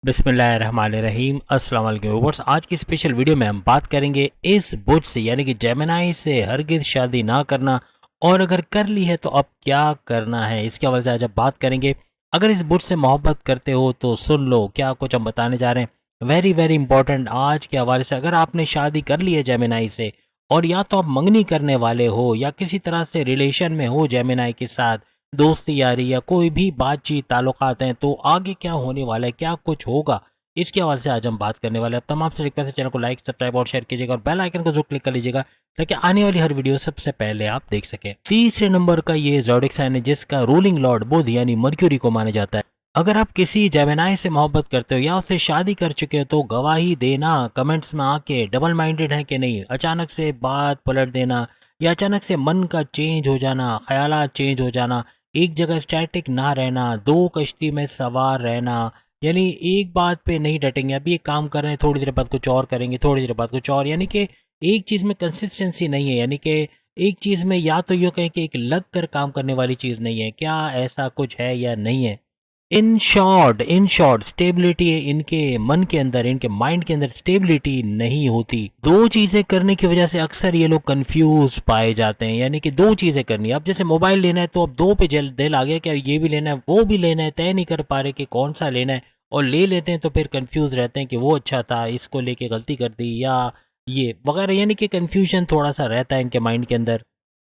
बिस्मिल्लाहिर्रहमानिर्रहीम अस्सलाम वालेकुम व्यूअर्स। आज की स्पेशल वीडियो में हम बात करेंगे इस बुझ से यानी कि जेमिनी से हरगिज़ शादी ना करना, और अगर कर ली है तो अब क्या करना है, इसके हवाले से आज हम बात करेंगे। अगर इस बुझ से मोहब्बत करते हो तो सुन लो क्या कुछ हम बताने जा रहे हैं। वेरी वेरी इंपॉर्टेंट आज के हवाले से। अगर आपने शादी कर ली है जेमिनी से, और या तो आप मंगनी करने वाले हो या किसी तरह से रिलेशन में हो जेमिनी के साथ, दोस्ती यारी या कोई भी बातचीत ताल्लुकात हैं, तो आगे क्या होने वाला है, क्या कुछ होगा, इसके हवाले से आज हम बात करने वाले हैं। अब तमाम से रिक्वेस्ट है, चैनल को लाइक सब्सक्राइब और शेयर कीजिएगा और बेल आइकन को जरूर क्लिक कर लीजिएगा ताकि आने वाली हर वीडियो सबसे पहले आप देख सकें। तीसरे नंबर का ये ज़ोडिक साइन है जिसका रूलिंग लॉर्ड बुध यानी मर्क्यूरी को माना जाता है। अगर आप किसी जेमिनी से मोहब्बत करते हो या उससे शादी कर चुके हो तो गवाही देना कमेंट्स में आके डबल माइंडेड है कि नहीं, अचानक से बात पलट देना या अचानक से मन का चेंज हो जाना, ख्यालात चेंज हो जाना, एक जगह स्टैटिक ना रहना, दो कश्ती में सवार रहना, यानी एक बात पे नहीं डटेंगे। अभी एक काम कर रहे हैं, थोड़ी देर बाद कुछ और करेंगे, थोड़ी देर बाद कुछ और, यानी कि एक चीज़ में कंसिस्टेंसी नहीं है। यानी कि एक चीज़ में या तो यूँ कहें कि एक लग कर काम करने वाली चीज़ नहीं है। क्या ऐसा कुछ है या नहीं है? इन शॉर्ट स्टेबिलिटी इनके मन के अंदर, इनके माइंड के अंदर स्टेबिलिटी नहीं होती। दो चीजें करने की वजह से अक्सर ये लोग कंफ्यूज पाए जाते हैं। यानी कि दो चीजें करनी है, अब जैसे मोबाइल लेना है तो अब दो पे दिल आ गया, क्या ये भी लेना है वो भी लेना है, तय नहीं कर पा रहे कि कौन सा लेना है, और ले लेते हैं तो फिर कंफ्यूज रहते हैं कि वो अच्छा था, इसको लेके गलती कर दी, या ये वगैरह। यानी कि कंफ्यूजन थोड़ा सा रहता है इनके माइंड के अंदर।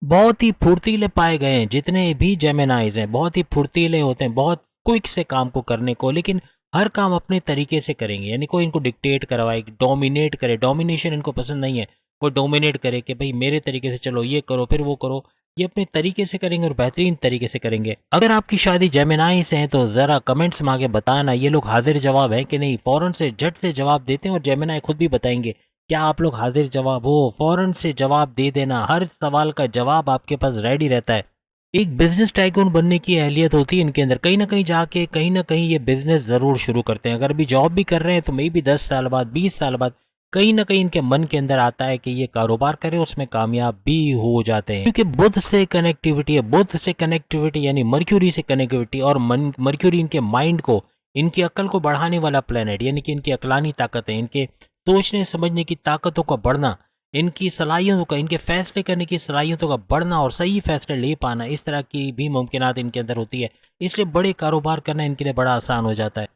बहुत ही फुर्तीले पाए गए हैं जितने भी जेमिनाइज हैं, बहुत ही फुर्तीले होते हैं, बहुत क्विक से काम को करने को, लेकिन हर काम अपने तरीके से करेंगे। यानी कोई इनको डिक्टेट करवाए, डोमिनेट करे, डोमिनेशन इनको पसंद नहीं है। कोई डोमिनेट करे कि भाई मेरे तरीके से चलो, ये करो फिर वो करो, ये अपने तरीके से करेंगे और बेहतरीन तरीके से करेंगे। अगर आपकी शादी जेमिनाई से है तो ज़रा कमेंट्स में आके बताना ये लोग हाजिर जवाब है कि नहीं। फ़ौरन से झट से जवाब देते हैं और जेमिनाई खुद भी बताएंगे क्या आप लोग हाजिर जवाब हो। फ़ौरन से जवाब दे देना, हर सवाल का जवाब आपके पास रेडी रहता है। एक बिजनेस टाइकून बनने की अहलियत होती है इनके अंदर। कहीं ना कहीं जाके कहीं ना कहीं ये बिजनेस ज़रूर शुरू करते हैं। अगर अभी जॉब भी कर रहे हैं तो मे बी 10 साल बाद, 20 साल बाद कहीं ना कहीं इनके मन के अंदर आता है कि ये कारोबार करें, उसमें कामयाब भी हो जाते हैं। क्योंकि बुध से कनेक्टिविटी है, बुध से कनेक्टिविटी यानी मर्क्यूरी से कनेक्टिविटी, और मर्क्यूरी इनके माइंड को, इनकी अक्ल को बढ़ाने वाला प्लेनेट, यानी कि इनकी अकलानी ताकत है, इनके सोचने समझने की ताकतों का बढ़ना, इनकी सलाहियतों का, इनके फैसले करने की सलाहियतों का बढ़ना और सही फैसले ले पाना, इस तरह की भी मुमकिनात इनके अंदर होती है। इसलिए बड़े कारोबार करना इनके लिए बड़ा आसान हो जाता है।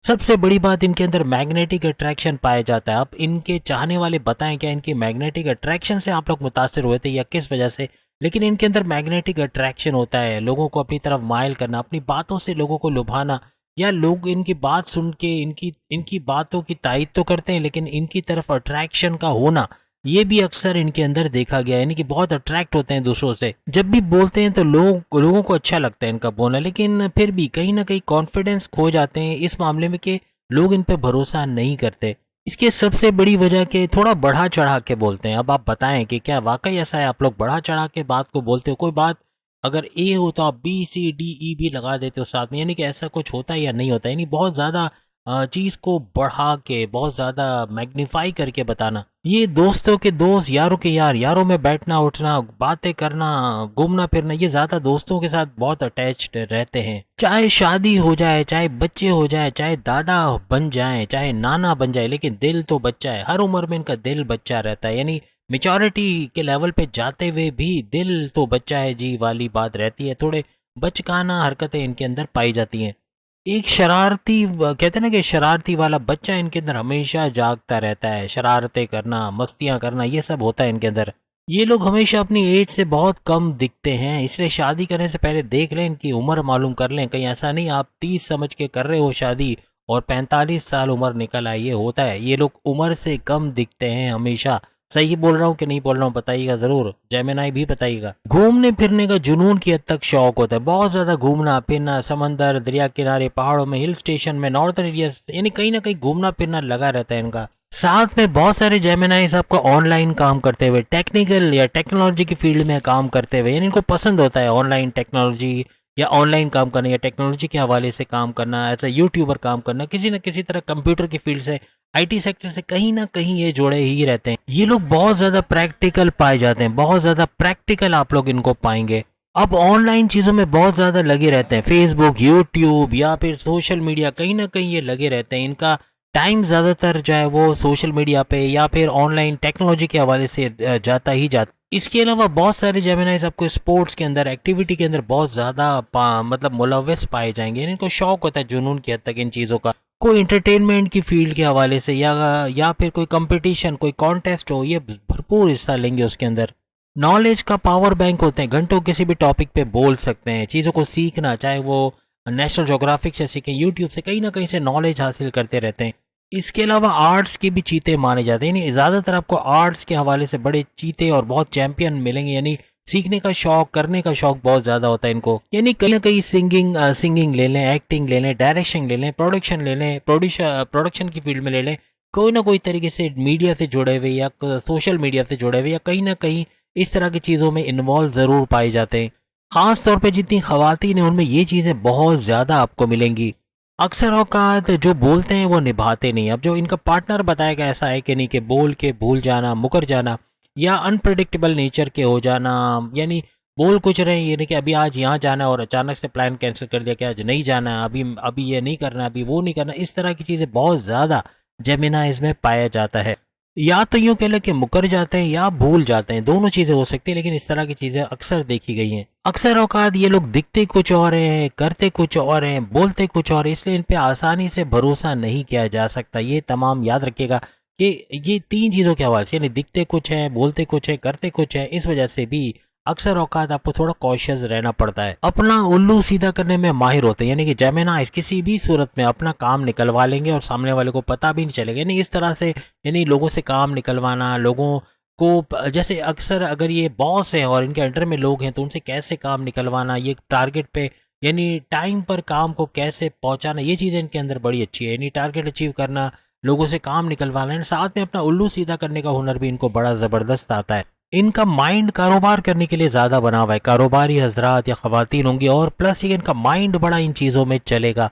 सबसे बड़ी बात, इनके अंदर मैग्नेटिक अट्रैक्शन पाया जाता है। अब इनके चाहने वाले बताएं क्या इनकी मैग्नेटिक अट्रैक्शन से आप लोग मुतासिर हुए थे या किस वजह से, लेकिन इनके अंदर मैग्नेटिक अट्रैक्शन होता है, लोगों को अपनी तरफ माइल करना, अपनी बातों से लोगों को लुभाना, या लोग इनकी बात सुन के इनकी इनकी बातों की तायद तो करते हैं, लेकिन इनकी तरफ अट्रैक्शन का होना ये भी अक्सर इनके अंदर देखा गया है। यानी कि बहुत अट्रैक्ट होते हैं दूसरों से, जब भी बोलते हैं तो लोगों को अच्छा लगता है इनका बोलना, लेकिन फिर भी कहीं ना कहीं कॉन्फिडेंस खो जाते हैं इस मामले में कि लोग इन पे भरोसा नहीं करते। इसके सबसे बड़ी वजह के थोड़ा बढ़ा चढ़ा के बोलते हैं। अब आप बताएं कि क्या वाकई ऐसा है, आप लोग बढ़ा चढ़ा के बात को बोलते हो? कोई बात अगर ए हो तो आप बी सी डी ई भी लगा देते हो साथ में, यानी कि ऐसा कुछ होता है या नहीं होता? यानी बहुत ज़्यादा चीज़ को बढ़ा के, बहुत ज़्यादा मैग्नीफाई करके बताना। ये दोस्तों के दोस्त, यारों के यार, यारों में बैठना उठना, बातें करना, घूमना फिरना, ये ज़्यादा दोस्तों के साथ बहुत अटैच्ड रहते हैं। चाहे शादी हो जाए, चाहे बच्चे हो जाए, चाहे दादा बन जाए, चाहे नाना बन जाए, लेकिन दिल तो बच्चा है। हर उम्र में इनका दिल बच्चा रहता है। यानी मेचोरिटी के लेवल पे जाते हुए भी दिल तो बच्चा है जी वाली बात रहती है। थोड़े बचकाना हरकतें इनके अंदर पाई जाती हैं। एक शरारती कहते हैं ना कि शरारती वाला बच्चा इनके अंदर हमेशा जागता रहता है। शरारतें करना, मस्तियां करना, ये सब होता है इनके अंदर। ये लोग हमेशा अपनी एज से बहुत कम दिखते हैं, इसलिए शादी करने से पहले देख लें, इनकी उम्र मालूम कर लें। कहीं ऐसा नहीं आप 30 समझ के कर रहे हो शादी और 45 साल उम्र निकल आई। ये होता है, ये लोग उम्र से कम दिखते हैं हमेशा। सही बोल रहा हूँ कि नहीं बोल रहा हूँ बताइएगा ज़रूर, जेमिनाई भी बताइएगा। घूमने फिरने का जुनून की हद तक शौक होता है, बहुत ज़्यादा घूमना फिरना, समंदर, दरिया किनारे, पहाड़ों में, हिल स्टेशन में, नॉर्दर्न एरिया, यानी कहीं ना कहीं घूमना फिरना लगा रहता है इनका। साथ में बहुत सारे जेमिनाइज आपको ऑनलाइन काम करते हुए, टेक्निकल या टेक्नोलॉजी की फील्ड में काम करते हुए, यानी इनको पसंद होता है ऑनलाइन टेक्नोलॉजी या ऑनलाइन काम करना या टेक्नोलॉजी के हवाले से काम करना, एज ए यूट्यूबर काम करना, किसी न किसी तरह कंप्यूटर की फील्ड से, आईटी सेक्टर से कहीं ना कहीं ये जुड़े ही रहते हैं। ये लोग बहुत ज़्यादा प्रैक्टिकल पाए जाते हैं, बहुत ज़्यादा प्रैक्टिकल आप लोग इनको पाएंगे। अब ऑनलाइन चीज़ों में बहुत ज़्यादा लगे रहते हैं, फेसबुक, यूट्यूब या फिर सोशल मीडिया, कहीं न कहीं ये लगे रहते हैं। इनका टाइम ज़्यादातर जो है वो सोशल मीडिया पे या फिर ऑनलाइन टेक्नोलॉजी के हवाले से जाता ही जाता। इसके अलावा बहुत सारे जेमिनाइज़ आपको स्पोर्ट्स के अंदर, एक्टिविटी के अंदर बहुत ज़्यादा मतलब मुलव्वस पाए जाएँगे। इनको शौक होता है जुनून की हद तक इन चीज़ों का। कोई एंटरटेनमेंट की फ़ील्ड के हवाले से या फिर कोई कॉम्पिटिशन, कोई कॉन्टेस्ट हो, ये भरपूर हिस्सा लेंगे उसके अंदर। नॉलेज का पावर बैंक होते हैं, घंटों किसी भी टॉपिक पे बोल सकते हैं, चीज़ों को सीखना, चाहे वो नेशनल ज्योग्राफिक से सीखें, यूट्यूब से, कहीं ना कहीं से नॉलेज हासिल करते रहते हैं। इसके अलावा आर्ट्स के भी चीते माने जाते हैं, यानी ज़्यादातर आपको आर्ट्स के हवाले से बड़े चीते और बहुत चैंपियन मिलेंगे, यानी सीखने का शौक, करने का शौक बहुत ज़्यादा होता है इनको। यानी कहीं ना कहीं सिंगिंग ले लें, एक्टिंग ले लें, डायरेक्शन ले लें, प्रोडक्शन ले लें, प्रोडक्शन की फील्ड में ले लें, कोई ना कोई तरीके से मीडिया से जुड़े हुए या सोशल मीडिया से जुड़े हुए या कहीं ना कहीं इस तरह की चीज़ों में इन्वॉल्व ज़रूर पाए जाते हैं। ख़ास तौर पे जितनी ख़वातीन हैं उनमें ये चीज़ें बहुत ज़्यादा आपको मिलेंगी। अक्सर औक़ात जो बोलते हैं वो निभाते नहीं। अब जो इनका पार्टनर बताएगा ऐसा है कि नहीं, कि बोल के भूल जाना, मुकर जाना या अनप्रेडिक्टेबल नेचर के हो जाना, यानी बोल कुछ रहे हैं, ये नहीं कि अभी आज यहाँ जाना है और अचानक से प्लान कैंसिल कर दिया कि आज नहीं जाना है, अभी अभी ये नहीं करना, अभी वो नहीं करना। इस तरह की चीज़ें बहुत ज़्यादा जेमिनाइज़ में पाया जाता है। या तो यूँ कह लें कि मुकर जाते हैं या भूल जाते हैं, दोनों चीज़ें हो सकती हैं, लेकिन इस तरह की चीज़ें अक्सर देखी गई हैं। अक्सर औकात ये लोग दिखते कुछ और हैं, करते कुछ और हैं, बोलते कुछ और, इसलिए इन पे आसानी से भरोसा नहीं किया जा सकता। ये तमाम याद रखिएगा कि ये 3 चीज़ों के हवाले से, यानी दिखते कुछ हैं, बोलते कुछ हैं, करते कुछ हैं, इस वजह से भी अक्सर औकात आपको थोड़ा कॉशियस रहना पड़ता है। अपना उल्लू सीधा करने में माहिर होते हैं, यानी कि जेमिनाइज़ किसी भी सूरत में अपना काम निकलवा लेंगे और सामने वाले को पता भी नहीं चलेगा। यानी इस तरह से, यानी लोगों से काम निकलवाना, लोगों को जैसे अक्सर अगर ये बॉस हैं और इनके अंडर में लोग हैं तो उनसे कैसे काम निकलवाना, ये टारगेट पे यानी टाइम पर काम को कैसे पहुंचाना, ये चीज़ें इनके अंदर बड़ी अच्छी है। यानी टारगेट अचीव करना, लोगों से काम निकलवाना है, साथ में अपना उल्लू सीधा करने का हुनर भी इनको बड़ा ज़बरदस्त आता है। इनका माइंड कारोबार करने के लिए ज़्यादा बना हुआ है, कारोबारी हजरात या ख़वातीन होंगी, और प्लस ये इनका माइंड बड़ा इन चीज़ों में चलेगा।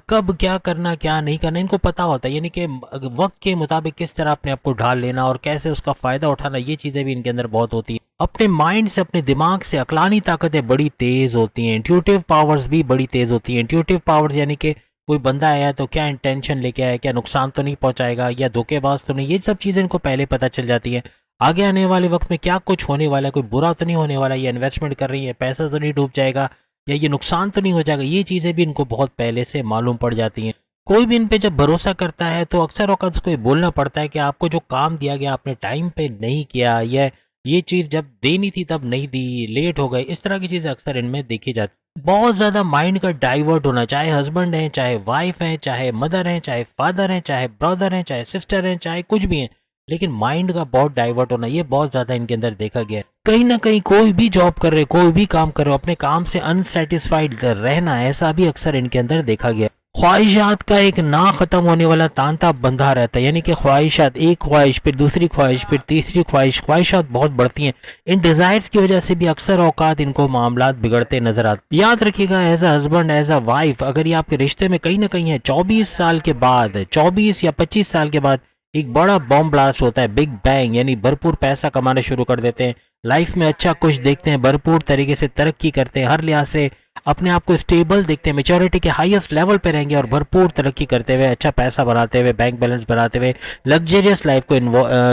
कब क्या करना, क्या नहीं करना इनको पता होता है, यानी कि वक्त के मुताबिक किस तरह अपने आप को ढाल लेना और कैसे उसका फ़ायदा उठाना, ये चीज़ें भी इनके अंदर बहुत होती है। अपने माइंड से, अपने दिमाग से अक्लानी ताकतें बड़ी तेज़ होती हैं, इंट्यूटिव पावर्स भी बड़ी तेज़ होती हैं। इंट्यूटिव पावर्स यानी कि कोई बंदा आया तो क्या इंटेंशन लेके आया, क्या नुकसान तो नहीं पहुंचाएगा या धोखेबाज तो नहीं, ये सब चीज़ें इनको पहले पता चल जाती है। आगे आने वाले वक्त में क्या कुछ होने वाला है, कोई बुरा तो नहीं होने वाला, ये इन्वेस्टमेंट कर रही है, पैसा तो नहीं डूब जाएगा या ये नुकसान तो नहीं हो जाएगा, ये चीज़ें भी इनको बहुत पहले से मालूम पड़ जाती हैं। कोई भी इन पे जब भरोसा करता है तो अक्सर औक़ात उसको ये बोलना पड़ता है कि आपको जो काम दिया गया आपने टाइम पे नहीं किया, या ये चीज़ जब देनी थी तब नहीं दी, लेट हो गए, इस तरह की चीज़ें अक्सर इनमें देखी जाती। बहुत ज़्यादा माइंड का डाइवर्ट होना, चाहे हस्बैंड हैं, चाहे वाइफ हैं, चाहे मदर हैं, चाहे फादर हैं, चाहे ब्रदर हैं, चाहे सिस्टर हैं, चाहे कुछ भी हैं, लेकिन माइंड का बहुत डाइवर्ट होना ये बहुत ज़्यादा इनके अंदर देखा गया है। कहीं ना कहीं कोई भी जॉब कर रहे, कोई भी काम कर रहे हो, अपने काम से अनसेटिस्फाइड रहना, ऐसा भी अक्सर इनके अंदर देखा गया है। ख्वाहिशात का एक ना ख़त्म होने वाला तांता बंधा रहता है, यानी कि ख्वाहिशात, एक ख्वाहिश फिर दूसरी ख्वाहिश फिर तीसरी ख्वाहिश, ख्वाहिशात बहुत बढ़ती हैं। इन डिज़ायर्स की वजह से भी अक्सर औकात इनको मामलात बिगड़ते नजर आते। याद रखिएगा, as a husband, as a wife, अगर ये आपके रिश्ते में कहीं ना कहीं है, 24 साल के बाद, 24 या 25 साल के बाद एक बड़ा बॉम्ब ब्लास्ट होता है, बिग बैंग, यानी भरपूर पैसा कमाना शुरू कर देते हैं, लाइफ में अच्छा कुछ देखते हैं, भरपूर तरीके से तरक्की करते हैं, हर लिहाज से अपने आप को स्टेबल देखते हैं, मेच्योरिटी के हाईएस्ट लेवल पे रहेंगे और भरपूर तरक्की करते हुए, अच्छा पैसा बनाते हुए, बैंक बैलेंस बनाते हुए, लग्जरियस लाइफ को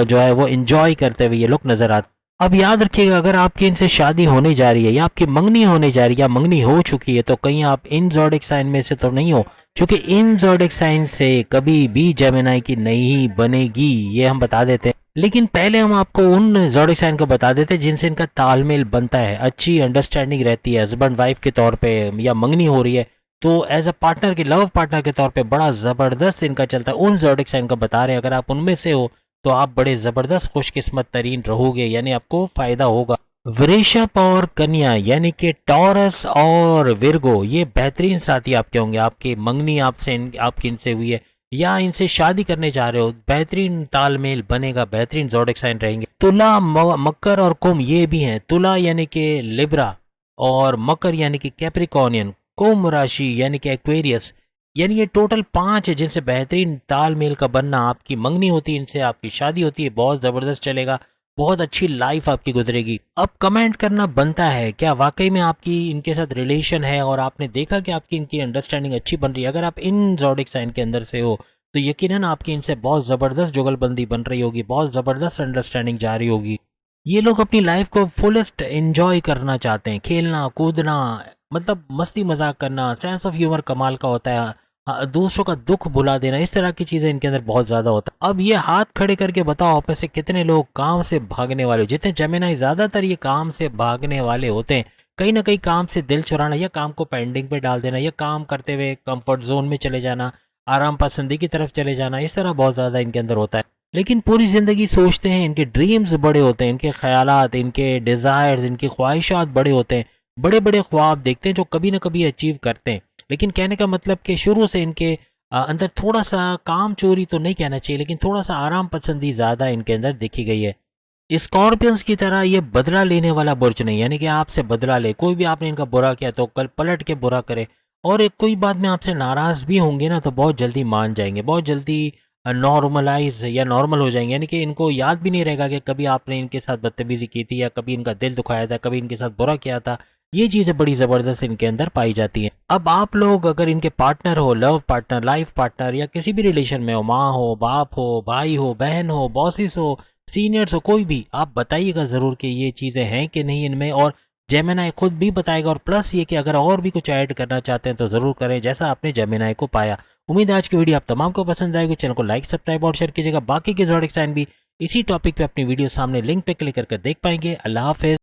जो है वो इंजॉय करते हुए ये लोग नजर आते। अब याद रखिएगा, अगर आपकी इनसे शादी होने जा रही है या आपकी मंगनी होने जा रही है या मंगनी हो चुकी है, तो कहीं आप इन ज़ोडिक साइन में से तो नहीं हो, क्योंकि इन ज़ोडिक साइन से कभी भी जेमिनाई की नहीं बनेगी, ये हम बता देते हैं। लेकिन पहले हम आपको उन ज़ोडिक साइन को बता देते हैं जिनसे इनका तालमेल बनता है, अच्छी अंडरस्टैंडिंग रहती है, हस्बैंड वाइफ के तौर पे, या मंगनी हो रही है तो एज अ पार्टनर के, लव पार्टनर के तौर पे बड़ा ज़बरदस्त इनका चलता है। उन ज़ोडिक साइन को बता रहे हैं, अगर आप उनमें से हो तो आप बड़े ज़बरदस्त खुशकिस्मत तरीन रहोगे, यानी आपको फ़ायदा होगा। वृषभ और कन्या यानी कि टॉरस और विर्गो, ये बेहतरीन साथी आपके होंगे। आपकी मंगनी आपकी इनसे हुई है या इनसे शादी करने जा रहे हो, बेहतरीन तालमेल बनेगा, बेहतरीन ज़ोडिक साइन रहेंगे। तुला, मकर और कुंभ ये भी हैं। तुला यानी कि लिब्रा और मकर यानी कि कैप्रिकॉर्नियन, कुंभ राशि यानी कि एक्वेरियस, यानी ये टोटल 5 है जिनसे बेहतरीन तालमेल का बनना, आपकी मंगनी होती है, इनसे आपकी शादी होती है, बहुत ज़बरदस्त चलेगा। बहुत अच्छी लाइफ आपकी गुजरेगी। अब कमेंट करना बनता है, क्या वाकई में आपकी इनके साथ रिलेशन है और आपने देखा कि आपकी इनकी अंडरस्टैंडिंग अच्छी बन रही है। अगर आप इन ज़ोडिक साइन के अंदर से हो तो यकीनन आपकी इनसे बहुत ज़बरदस्त जुगलबंदी बन रही होगी, बहुत ज़बरदस्त अंडरस्टैंडिंग जा रही होगी। ये लोग अपनी लाइफ को फुलेस्ट एंजॉय करना चाहते हैं, खेलना कूदना, मतलब मस्ती मजाक करना, सेंस ऑफ ह्यूमर कमाल का होता है। दूसरों का दुख भुला देना, इस तरह की चीज़ें इनके अंदर बहुत ज़्यादा होता है। अब ये हाथ खड़े करके बताओ आप में से कितने लोग काम से भागने वाले हो। जितने जेमिनाई ज़्यादातर ये काम से भागने वाले होते हैं, कहीं ना कहीं काम से दिल चुराना या काम को पेंडिंग पे डाल देना या काम करते हुए कंफर्ट जोन में चले जाना, आराम पसंदी की तरफ चले जाना, इस तरह बहुत ज़्यादा इनके अंदर होता है। लेकिन पूरी ज़िंदगी सोचते हैं, इनके ड्रीम्स बड़े होते हैं, इनके ख्यालात, इनके डिज़ायर्स, इनकी ख्वाहिशात बड़े होते हैं, बड़े बड़े ख्वाब देखते हैं जो कभी ना कभी अचीव करते हैं। लेकिन कहने का मतलब कि शुरू से इनके अंदर थोड़ा सा काम चोरी तो नहीं कहना चाहिए, लेकिन थोड़ा सा आराम पसंदी ज़्यादा इनके अंदर देखी गई है। स्कॉर्पियंस की तरह ये बदला लेने वाला बुर्ज नहीं, यानी कि आपसे बदला ले, कोई भी आपने इनका बुरा किया तो कल पलट के बुरा करे। और एक कोई बात में आपसे नाराज़ भी होंगे ना तो बहुत जल्दी मान जाएंगे, बहुत जल्दी नॉर्मलाइज या नॉर्मल हो जाएंगे। यानी कि इनको याद भी नहीं रहेगा कि कभी आपने इनके साथ बदतमीजी की थी या कभी इनका दिल दुखाया था, कभी इनके साथ बुरा किया था। ये चीज़ें बड़ी ज़बरदस्त इनके अंदर पाई जाती हैं। अब आप लोग अगर इनके पार्टनर हो, लव पार्टनर, लाइफ पार्टनर या किसी भी रिलेशन में हो, माँ हो, बाप हो, भाई हो, बहन हो, बॉसिस हो, सीनियर्स हो, कोई भी, आप बताइएगा ज़रूर कि ये चीज़ें हैं कि नहीं इनमें। और जेमिनाई खुद भी बताएगा। और प्लस ये कि अगर और भी कुछ ऐड करना चाहते हैं तो ज़रूर करें, जैसा आपने जेमिनाई को पाया। उम्मीद है आज की वीडियो आप तमाम को पसंद आएगी। चैनल को लाइक, सब्सक्राइब और शेयर कीजिएगा। बाकी के ज़ोडिक साइन भी इसी टॉपिक पे अपनी वीडियो सामने लिंक पे क्लिक करके देख पाएंगे। अल्लाह हाफिज़।